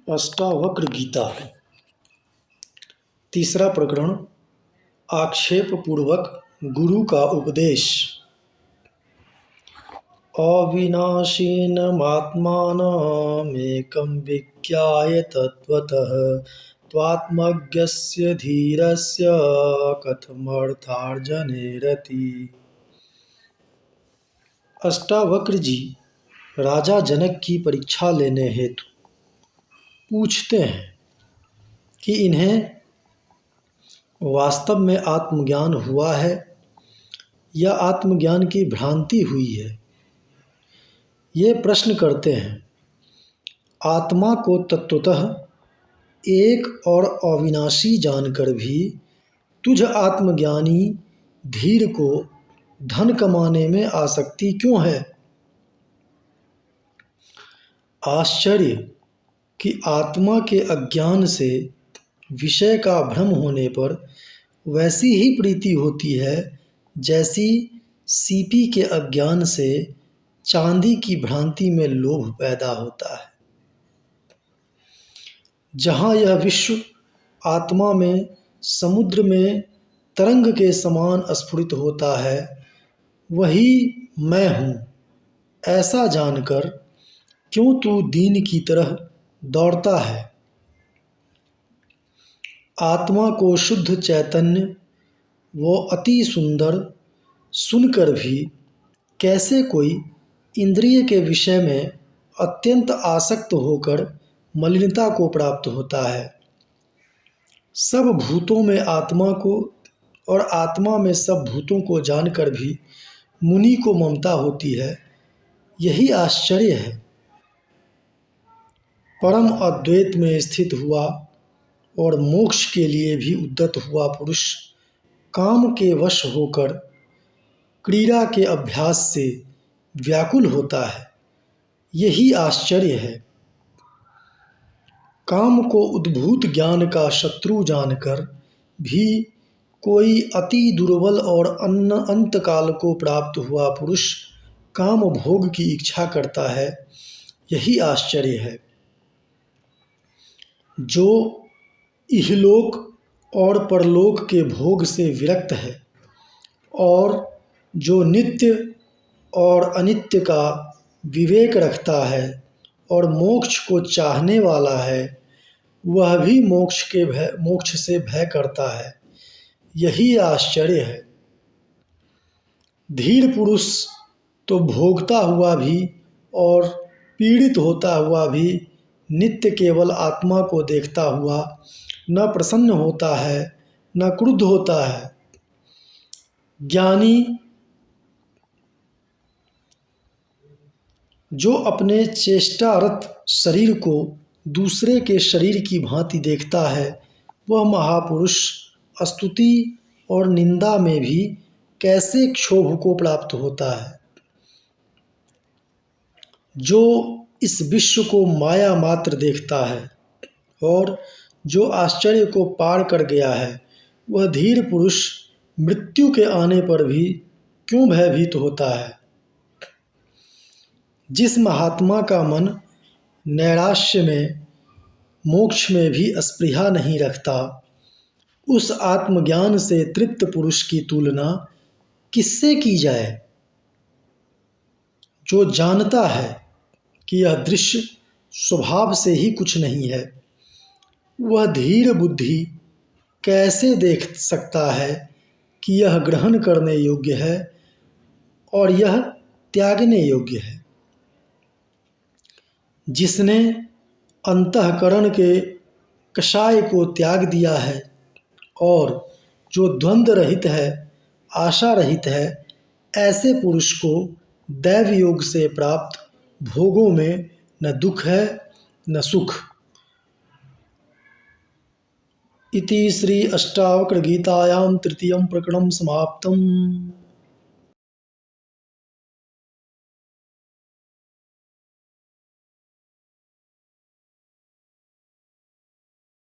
अष्टावक्र गीता। तीसरा प्रकरण, आक्षेप पूर्वक गुरु का उपदेश। अविनाशिनमात्मानमेकं विज्ञाय तत्त्वतः त्वात्मज्ञस्य धीरस्य कथमर्थार्जने रतिः। अष्टावक्र जी राजा जनक की परीक्षा लेने हेतु पूछते हैं कि इन्हें वास्तव में आत्मज्ञान हुआ है या आत्मज्ञान की भ्रांति हुई है। ये प्रश्न करते हैं। आत्मा को तत्वतः एक और अविनाशी जानकर भी तुझ आत्मज्ञानी धीर को धन कमाने में आसक्ति क्यों है? आश्चर्य कि आत्मा के अज्ञान से विषय का भ्रम होने पर वैसी ही प्रीति होती है जैसी सीपी के अज्ञान से चांदी की भ्रांति में लोभ पैदा होता है। जहाँ यह विश्व आत्मा में समुद्र में तरंग के समान स्फुरित होता है, वही मैं हूँ ऐसा जानकर क्यों तू दीन की तरह दौड़ता है? आत्मा को शुद्ध चैतन्य वो अति सुंदर सुनकर भी कैसे कोई इंद्रिय के विषय में अत्यंत आसक्त होकर मलिनता को प्राप्त होता है। सब भूतों में आत्मा को और आत्मा में सब भूतों को जानकर भी मुनि को ममता होती है, यही आश्चर्य है। परम अद्वैत में स्थित हुआ और मोक्ष के लिए भी उद्यत हुआ पुरुष काम के वश होकर क्रीड़ा के अभ्यास से व्याकुल होता है, यही आश्चर्य है। काम को उद्भूत ज्ञान का शत्रु जानकर भी कोई अति दुर्बल और अंतकाल को प्राप्त हुआ पुरुष काम भोग की इच्छा करता है, यही आश्चर्य है। जो इहलोक और परलोक के भोग से विरक्त है और जो नित्य और अनित्य का विवेक रखता है और मोक्ष को चाहने वाला है, वह भी मोक्ष से भय करता है, यही आश्चर्य है। धीर पुरुष तो भोगता हुआ भी और पीड़ित होता हुआ भी नित्य केवल आत्मा को देखता हुआ न प्रसन्न होता है न क्रुद्ध होता है। ज्ञानी जो अपने चेष्टारत शरीर को दूसरे के शरीर की भांति देखता है, वह महापुरुष स्तुति और निंदा में भी कैसे क्षोभ को प्राप्त होता है। जो इस विश्व को माया मात्र देखता है और जो आश्चर्य को पार कर गया है, वह धीर पुरुष मृत्यु के आने पर भी क्यों भयभीत होता है? जिस महात्मा का मन नैराश्य में मोक्ष में भी स्पृहा नहीं रखता, उस आत्मज्ञान से तृप्त पुरुष की तुलना किससे की जाए? जो जानता है कि यह दृश्य स्वभाव से ही कुछ नहीं है, वह धीर बुद्धि कैसे देख सकता है कि यह ग्रहण करने योग्य है और यह त्यागने योग्य है। जिसने अंतःकरण के कषाय को त्याग दिया है और जो द्वंद्व रहित है, आशा रहित है, ऐसे पुरुष को दैव योग से प्राप्त भोगों में न दुख है न सुख। इति श्री अष्टावक्र गीतायां तृतीयं प्रकरणं समाप्तम्।